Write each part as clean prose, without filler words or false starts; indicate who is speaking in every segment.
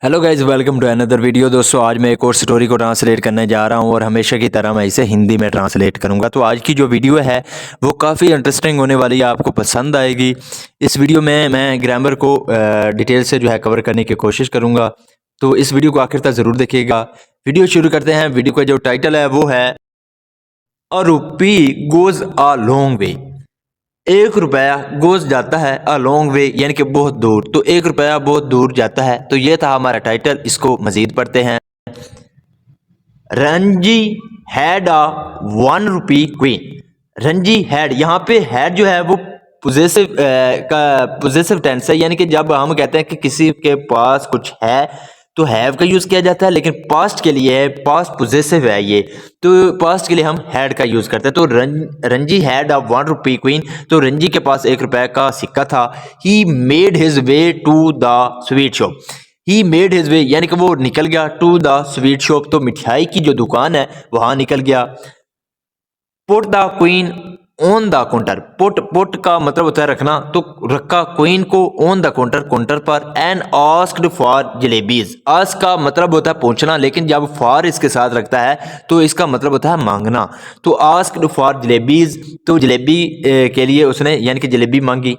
Speaker 1: Hello guys, welcome to another video. दोस्तों, आज मैं एक और स्टोरी को ट्रांसलेट करने जा रहा हूं और हमेशा की तरह मैं इसे हिंदी में ट्रांसलेट करूंगा। तो आज की जो वीडियो है वो काफ़ी इंटरेस्टिंग होने वाली है, आपको पसंद आएगी। इस वीडियो में मैं ग्रामर को डिटेल से जो है कवर करने की कोशिश करूंगा, तो इस वीडियो को आखिर तक ज़रूर देखिएगा। वीडियो शुरू करते हैं। वीडियो का जो टाइटल है वो है अ रूपी गोज़ अ लॉन्ग वे। 1 रुपया गोज जाता है अ लॉन्ग वे, यानी कि बहुत दूर। तो 1 रुपया बहुत दूर जाता है। तो ये था हमारा टाइटल। इसको मजीद पढ़ते हैं। Ranji had a 1 rupee queen. Ranji had, यहाँ पे हैड जो है वो पोजेसिव का पोजेसिव टेंस है, यानी कि जब हम कहते हैं कि किसी के पास कुछ है तो हैव का यूज किया जाता है, लेकिन पास्ट के लिए पास्ट पोजेसिव है ये, तो पास्ट के लिए हम हैड का यूज करते हैं। तो Ranji had a 1 rupee coin. तो रंजी के पास 1 रुपए का सिक्का था। He made his way to the sweet shop. He made his way, यानी कि वो निकल गया टू द स्वीट शॉप। तो मिठाई की जो दुकान है वहां निकल गया। Put the coin on the counter. Put का मतलब होता है रखना, तो रखा क्वीन को ऑन द काउंटर, काउंटर पर। And asked for jalebis. Ask का मतलब होता है पूछना, लेकिन जब फॉर इसके साथ रखता है तो इसका मतलब होता है मांगना। तो आस्क्ड फॉर जलेबीज, तो जलेबी के लिए उसने यानी कि जलेबी मांगी।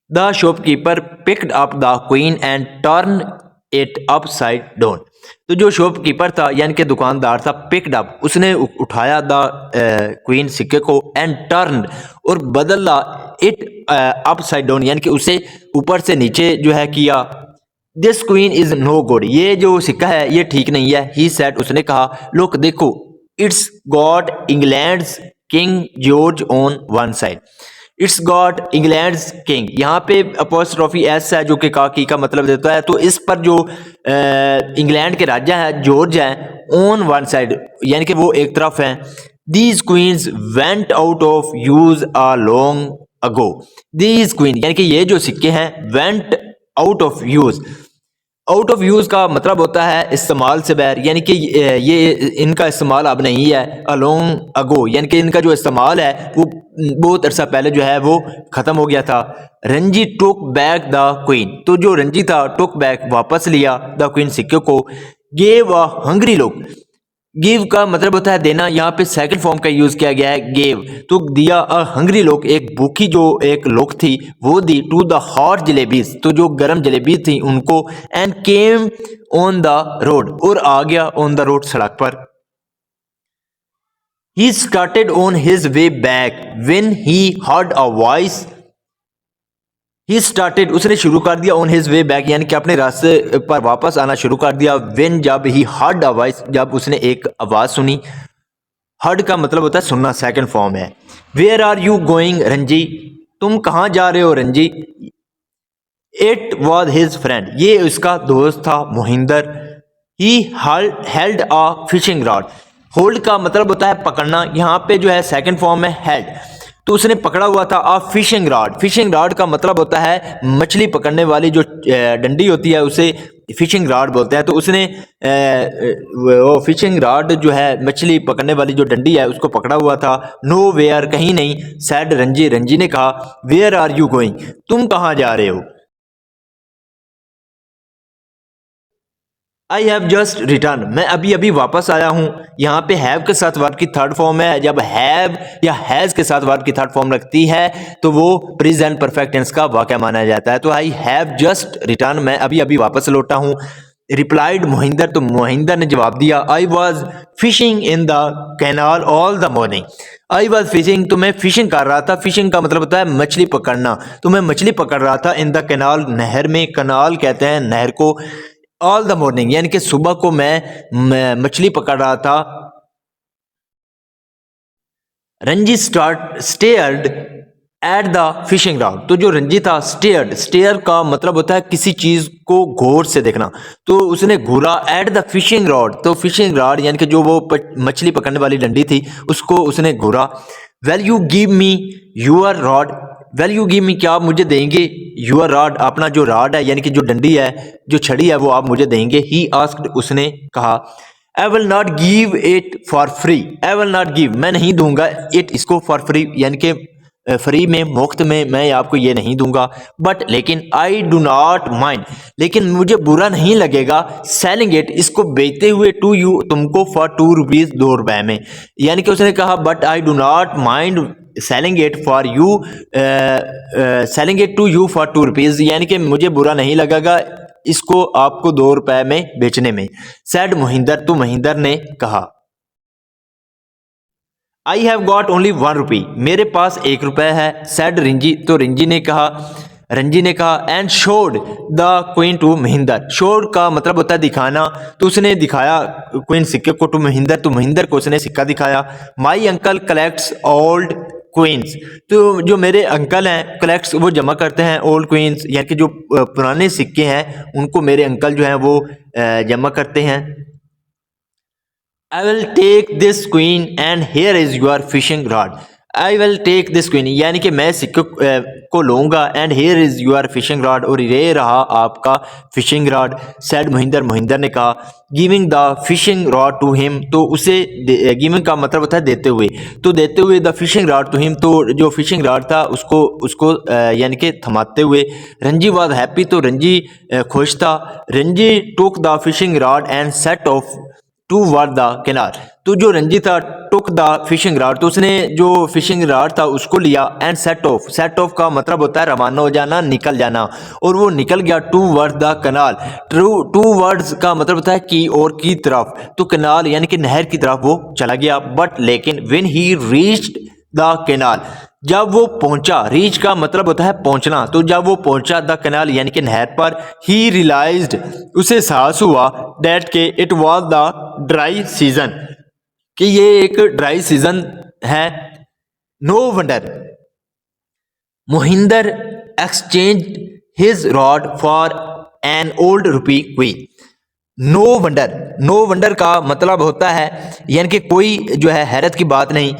Speaker 1: The shopkeeper picked up the queen and turn it upside down. तो जो शॉपकीपर था यानी कि दुकानदार था, पिक्ड अप, उसने उठाया द क्वीन, सिक्के को, एंड टर्न, और बदला इट अपसाइड डाउन, यानी कि उसे ऊपर से नीचे जो है किया। This coin is no good. ये जो सिक्का है ये ठीक नहीं है। ही सेड, उसने कहा, लुक देखो, it's got England's king George on one side. It's got England's king, यहाँ पे अपोस्ट्रोफी एस है जो कि की का मतलब देता है। तो इस पर जो इंग्लैंड के राजा है जॉर्ज है, ऑन वन साइड, यानी कि वो एक तरफ है। These coins went out of use a long ago. These coin, यानी कि ये जो सिक्के हैं, went out of use. Out of use का मतलब होता है इस्तेमाल से बैर, यानी कि ये इनका इस्तेमाल अब नहीं है। अलोंग अगो, यानी कि इनका जो इस्तेमाल है वो बहुत अरसा पहले जो है वो खत्म हो गया था। Ranji took back the queen. तो जो रंजी था, टुक बैक, वापस लिया, द क्वीन, सिक्के को। Gave a hungry look. Give का मतलब होता है देना, यहाँ पे सेकंड फॉर्म का यूज किया गया है, गेव। तो दिया अ हंग्री लोग, एक भूखी जो एक लोग थी वो दी, टू द हॉट जलेबीज, तो जो गर्म जलेबी थी उनको। And came on the road, और आ गया ऑन द रोड, सड़क पर। He started on his way back when he heard a voice. He started, उसने शुरू कर दिया, ऑन हिज वे बैक, यानी कि अपने रास्ते पर वापस आना शुरू कर दिया। व्हेन, जब, ही हर्ड अ वॉइस, जब उसने एक आवाज सुनी। हर्ड का मतलब होता है सुनना, सेकंड फॉर्म है। Where are you going Ranji, तुम कहाँ जा रहे हो Ranji. It was his friend, ये उसका दोस्त था Mohinder. He held a fishing rod. Hold का मतलब होता है पकड़ना, यहाँ पे जो है सेकंड फॉर्म है हेल्ड। तो उसने पकड़ा हुआ था अ फिशिंग रॉड। फिशिंग रॉड का मतलब होता है मछली पकड़ने वाली जो डंडी होती है उसे फिशिंग रॉड बोलते हैं। तो उसने वो फिशिंग रॉड जो है मछली पकड़ने वाली जो डंडी है उसको पकड़ा हुआ था। नो वेयर, कहीं नहीं। सैड रंजी, रंजी ने कहा, वेयर आर यू गोइंग, तुम कहाँ जा रहे हो। आई हैव जस्ट रिटर्न, मैं अभी अभी वापस आया हूँ। यहाँ पे हैव के साथ वर्ब की थर्ड फॉर्म है। जब हैव या हैज के साथ वर्ब की थर्ड फॉर्म लगती है तो वो प्रेजेंट परफेक्ट टेंस का वाक्य माना जाता है। तो आई हैव जस्ट रिटर्न, मैं अभी अभी वापस लौटा हूँ। रिप्लाइड मोहिंदर, तो मोहिंदर ने जवाब दिया, I was fishing in the canal all the morning. I was fishing, तो मैं फिशिंग कर रहा था। फिशिंग का मतलब होता है मछली पकड़ना, तो मैं मछली पकड़ रहा था इन द कैनाल, नहर में। कनाल कहते हैं नहर को। ऑल द मॉर्निंग, यानी कि सुबह को मैं मछली पकड़ रहा था। Ranji stared at the fishing rod, तो जो रंजी था, स्टेयर्ड, स्टेयर का मतलब होता है किसी चीज को गौर से देखना। तो उसने घूरा एट द फिशिंग रॉड, तो फिशिंग रॉड यानी कि जो वो मछली पकड़ने वाली डंडी थी उसको उसने घूरा। Well you give me your rod, well you give me, क्या आप मुझे देंगे, यूर रॉड, अपना जो रॉड है यानी कि जो डंडी है, जो छड़ी है, वो आप मुझे देंगे। ही आस्क्ड, उसने कहा, I will not give it for free. I will not give, मैं नहीं दूंगा, इट, इसको, फॉर फ्री, यानी कि फ्री में, मुफ्त में मैं आपको ये नहीं दूंगा, बट लेकिन आई डू नॉट माइंड, लेकिन मुझे बुरा नहीं लगेगा सेलिंग इट, इसको बेचते हुए टू यू, तुमको फॉर 2 रुपीज़, 2 रुपए में। यानी कि उसने कहा but I do not mind selling it for you, selling it to you for 2 rupees, यानी कि मुझे बुरा नहीं लगेगा इसको आपको 2 रुपए में बेचने में। सैड मोहिंदर, तो मोहिंदर ने कहा आई हैव गॉट ओनली 1 रुपी, मेरे पास 1 रुपए है। सैड रिंजी, तो रंजी ने कहा and showed the coin to Mahinder, showed का मतलब होता है दिखाना, तो उसने दिखाया क्वीन सिक्के को टू महिंदर, तो महिंदर को उसने सिक्का दिखाया। My uncle collects old coins, तो जो मेरे अंकल हैं कलेक्ट्स, वो जमा करते हैं ओल्ड क्वींस, यानी कि जो पुराने सिक्के हैं उनको मेरे अंकल जो हैं वो जमा करते हैं। I will take this queen and here is your fishing rod. I will take this queen, यानी कि मैं सिक्के को लूँगा, and here is your fishing rod, और ये रहा आपका फिशिंग रॉड। सैड मोहिंदर ने कहा giving the fishing rod to him, तो उसे गिविंग का मतलब होता है देते हुए, तो देते हुए the fishing rod to him, तो जो फिशिंग रॉड था उसको यानी कि थमाते हुए। रंजी वाज हैप्पी, तो रंजी खुश था। Ranji took the fishing rod and set off toward the canal, तो जो रंजी था टुक द फिशिंग रॉड, तो उसने जो फिशिंग रॉड था उसको लिया, एंड सेट ऑफ का मतलब होता है रवाना हो जाना, निकल जाना, और वो निकल गया toward the canal. Towards का मतलब होता है की और की तरफ, तो कैनाल यानी कि नहर की तरफ वो चला गया। बट लेकिन when he reached the canal, जब वो पहुंचा, रीच का मतलब होता है पहुंचना, तो जब वो पहुंचा द कैनाल यानी कि नहर पर, ही रियलाइज्ड, उसे एहसास हुआ दैट के it was the dry season, कि ये एक ड्राई सीजन है। No wonder Mohinder exchange his rod for an old rupee coin. No wonder का मतलब होता है यानी कि कोई जो है हैरत की बात नहीं।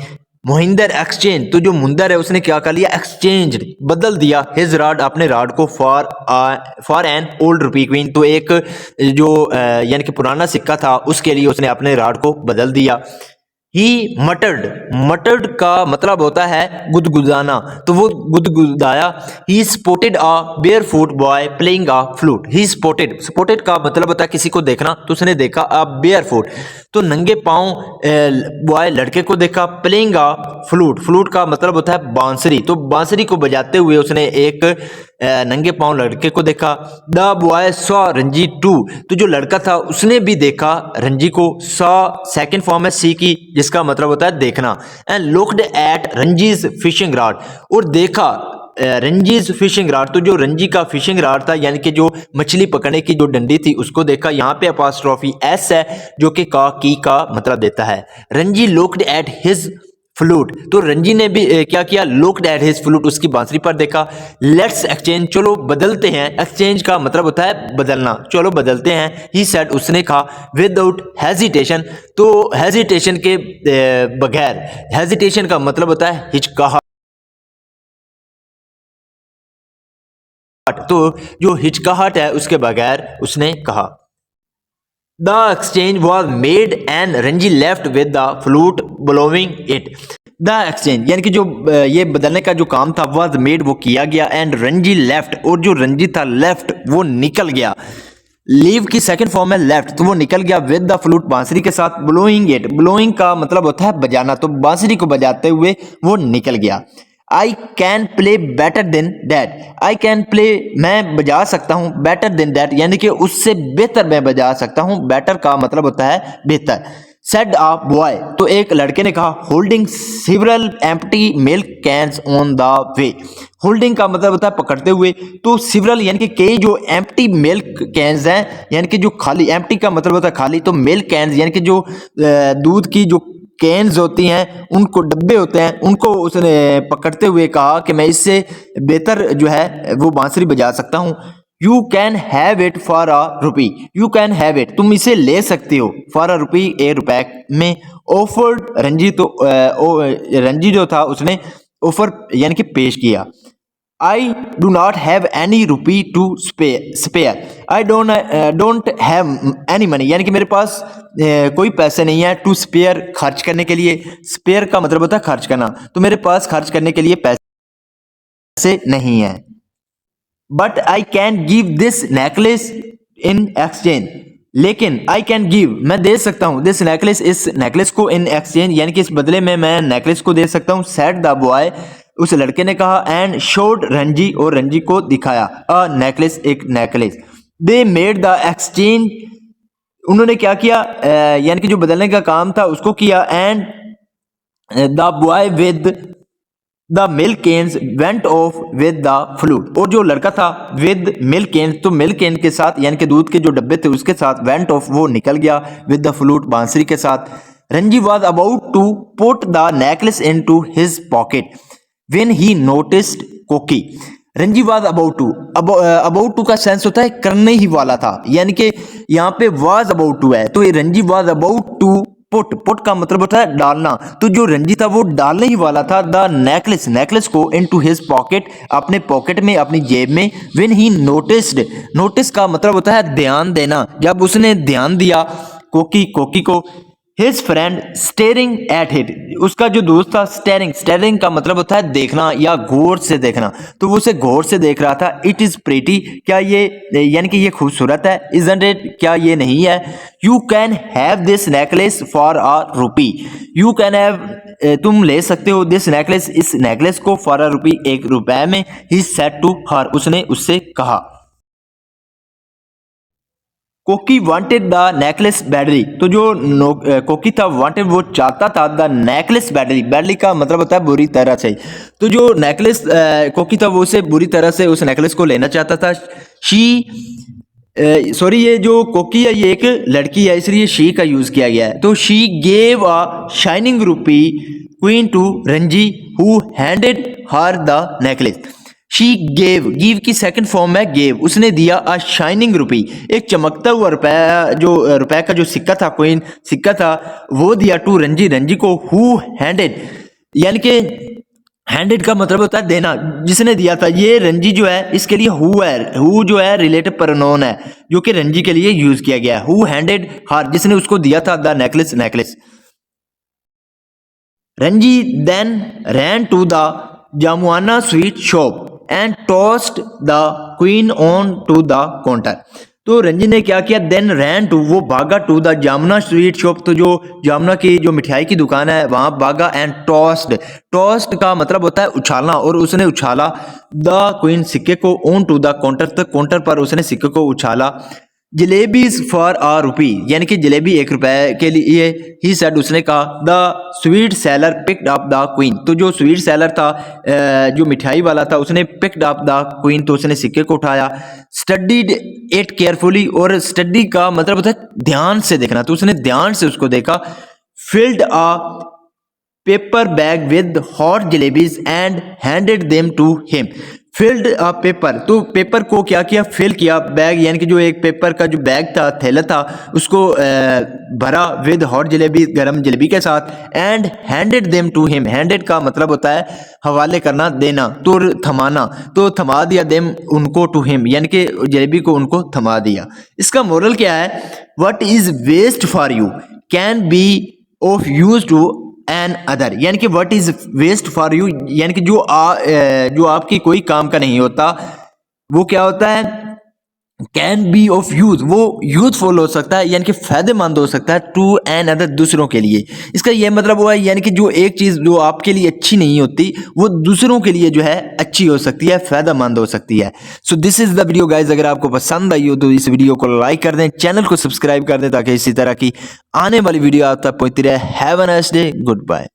Speaker 1: मोहिंदर एक्सचेंज, तो जो मुंदर है उसने क्या कर लिया, एक्सचेंज, बदल दिया हिज रॉड, अपने रॉड को for an old rupee coin, तो एक जो यानी कि पुराना सिक्का था उसके लिए उसने अपने रॉड को बदल दिया। ही मटर्ड का मतलब होता है गुदगुदाना, तो वो गुदगुदाया। He spotted a barefoot boy playing a flute, he spotted का मतलब होता है किसी को देखना, तो उसने देखा अ बेयरफुट, तो नंगे पांव बॉय लड़के को देखा। प्लेइंग अ फ्लूट का मतलब होता है बांसुरी, तो बांसुरी को बजाते हुए उसने एक नंगे पांव लड़के को देखा। The boy saw Ranji too, तो जो लड़का था उसने भी देखा रंजी को। सॉ सेकंड फॉर्म है सी की, जिसका मतलब होता है देखना। And looked at Ranji's fishing rod, और देखा रंजीज फिशिंग रॉड, तो जो रंजी का फिशिंग रॉड था यानी कि जो मछली पकड़ने की जो डंडी थी उसको देखा। यहाँ पे अपोस्ट्रोफी एस है जो कि का मतलब देता है। Ranji looked at his flute, तो रंजी ने भी क्या किया, लुक्ड एट हिज फ्लूट, उसकी बांसुरी पर देखा। लेट्स एक्सचेंज, चलो बदलते हैं। एक्सचेंज का मतलब होता है बदलना, चलो बदलते हैं। ही सेड, उसने कहा विदाउट हेजिटेशन, तो हेजिटेशन के बगैर, हेजिटेशन का मतलब होता है हिचकाहट, तो जो हिचकाहट है उसके बगैर उसने कहा। The exchange was made and Ranji left with the flute blowing it. The exchange यानी कि जो ये बदलने का जो काम था वॉज मेड, वो किया गया, एंड रंजी लेफ्ट, और जो रंजी था लेफ्ट वो निकल गया। लीव की सेकंड फॉर्म है लेफ्ट, तो वो निकल गया विद द फ्लूट, बांसुरी के साथ। ब्लोइंग इट, ब्लोइंग का मतलब होता है बजाना, तो बांसुरी को बजाते हुए वो निकल गया। I can play better than that, I can play, मैं बजा सकता हूँ, बेटर देन दैट यानी कि उससे बेहतर मैं बजा सकता हूँ। बेटर का मतलब होता है बेहतर। सेड अ बॉय, तो एक लड़के ने कहा holding several empty milk cans on the way. Holding का मतलब होता है पकड़ते हुए, तो सिवरल यानी कि कई जो एम्प्टी मिल्क कैंस हैं, यानी कि जो खाली, एम्प्टी का मतलब होता है खाली, तो मिल्क कैंस यानी कि जो दूध की जो कैन्स होती हैं, उनको डब्बे होते हैं, उनको उसने पकड़ते हुए कहा कि मैं इससे बेहतर जो है वो बांसुरी बजा सकता हूँ। You can have it for a rupee, you can have it, तुम इसे ले सकते हो, फॉर अ रुपी, 1 रुपए में। ऑफर्ड रंजी, तो रंजी जो था उसने ऑफर यानी कि पेश किया। I do not have any rupee to spare, I don't have any money, यानी कि मेरे पास कोई पैसे नहीं है, टू स्पेयर खर्च करने के लिए। स्पेयर का मतलब होता है खर्च करना, तो मेरे पास खर्च करने के लिए पैसे से नहीं है। But I can give this necklace in exchange, लेकिन आई कैन गिव, मैं दे सकता हूँ, दिस नेकलेस, इस नेकलेस को, इन एक्सचेंज यानी कि इस बदले में मैं नेकलेस को दे सकता हूँ। सेड द बॉय, उस लड़के ने कहा, एंड शोड रंजी, और रंजी को दिखाया, अ नेकलेस, एक necklace. They made the exchange, उन्होंने क्या किया, यानी कि जो बदलने का काम था उसको किया। And the boy with the milk cans went off with the flute, और जो लड़का था विद मिल्क केन्स, तो मिल्क केन के साथ यानी कि दूध के जो डब्बे थे उसके साथ, वेंट ऑफ वो निकल गया, विद द फ्लूट बांसुरी के साथ। Ranji was about to put the necklace into his pocket when he noticed Koki. Ranji was about to, about to का सेंस होता है करने ही वाला था, यानी कि यहाँ पे वाज अबाउट टू है, तो ये Ranji was about to put, put का मतलब होता है डालना, तो जो रंजी था वो डालने ही वाला था द नेकलेस, नेकलेस को, इनटू हिज पॉकेट, अपने पॉकेट में, अपनी जेब में। व्हेन ही नोटिस्ड, नोटिस का मतलब होता है ध्यान देना, जब उसने ध्यान दिया कोकी, कोकी को, his friend staring at hit, उसका जो दोस्त था, स्टेरिंग, स्टेरिंग का मतलब होता है देखना या गौर से देखना, तो वो उसे गौर से देख रहा था। इट इज प्रीटी, क्या ये, यानी कि ये खूबसूरत है। इजंट इट, क्या ये नहीं है। You can have this necklace for a rupee, you can have, तुम ले सकते हो, दिस नेकलेस, इस नेकलेस को, फॉर अ रुपी, एक रुपए में। ही सेड टू हर, उसने उससे कहा। कोकी वांटेड द नेकलेस बैडली, तो जो कोकी था वांटेड, वो चाहता था द नेकलेस बैडली, बैडली का मतलब होता है बुरी तरह से, तो जो नेकलेस कोकी था वो उसे बुरी तरह से उस नेकलेस को लेना चाहता था। शी सॉरी, ये जो कोकी है ये एक लड़की है इसलिए शी का यूज किया गया है। तो she gave a shining rupee coin to Ranji who handed her the necklace. She gave, give की सेकंड फॉर्म है गेव, उसने दिया अ शाइनिंग रुपी, एक चमकता हुआ रुपया, जो रुपए का जो सिक्का था, कोइन सिक्का था, वो दिया टू रंजी, रंजी को, हु हैंडेड, यानी कि हैंडेड का मतलब होता है देना, जिसने दिया था। ये रंजी जो है इसके लिए हु है, हु जो है रिलेटिव प्रोनाउन है जो कि रंजी के लिए यूज किया गया है। हु हैंडेड हर, जिसने उसको दिया था the necklace, necklace. Ranji then ran to the Jamuna sweet shop and tossed the coin onto the counter, तो रंजी ने क्या किया, देन रैन टू, वो भागा, टू द जामुना स्वीट शॉप, तो जो जामुना की जो मिठाई की दुकान है वहां भागा। एंड टॉस्ड, टॉस्ड का मतलब होता है उछालना, और उसने उछाला द क्वीन, सिक्के को, ऑन टू द काउंटर, तक काउंटर पर उसने सिक्के को उछाला। जलेबीज फॉर अ रुपी, यानी कि जलेबी एक रुपए के लिए। ही सेड, उसने कहा। The sweet seller picked up the queen, तो जो स्वीट सेलर था, जो मिठाई वाला था, उसने पिक्ड अप द क्वीन, तो उसने सिक्के को उठाया। स्टडीड इट केयरफुली, और स्टडी का मतलब होता है ध्यान से देखना, तो उसने ध्यान से उसको देखा। Filled a paper bag with hot jalebis and handed them to him. Filled a paper, तो पेपर को क्या किया, फिल किया, बैग यानी कि जो एक पेपर का जो बैग था, थैला था, उसको भरा विद हॉट जलेबी, गरम जलेबी के साथ। And handed them to him, handed का मतलब होता है हवाले करना, देना, तो थमाना, तो थमा दिया देम, उनको, टू हिम, यानी कि जलेबी को उनको थमा दिया। इसका मोरल क्या है, what is waste for you can be of use to another, यानी कि what is waste for you, यानी कि जो आपकी कोई काम का नहीं होता वो क्या होता है, कैन बी ऑफ यूज, वो यूजफुल हो सकता है, यानी कि फायदेमंद हो सकता है, टू एन अदर, दूसरों के लिए। इसका यह मतलब हुआ, यानी कि जो एक चीज जो आपके लिए अच्छी नहीं होती वो दूसरों के लिए जो है अच्छी हो सकती है, फायदेमंद हो सकती है। So this is the video guys, अगर आपको पसंद आई हो तो इस वीडियो को लाइक कर दें, चैनल को सब्सक्राइब कर दें ताकि इसी तरह की आने वाली वीडियो आप तक पहुंचती रहे। Have a nice day, good bye.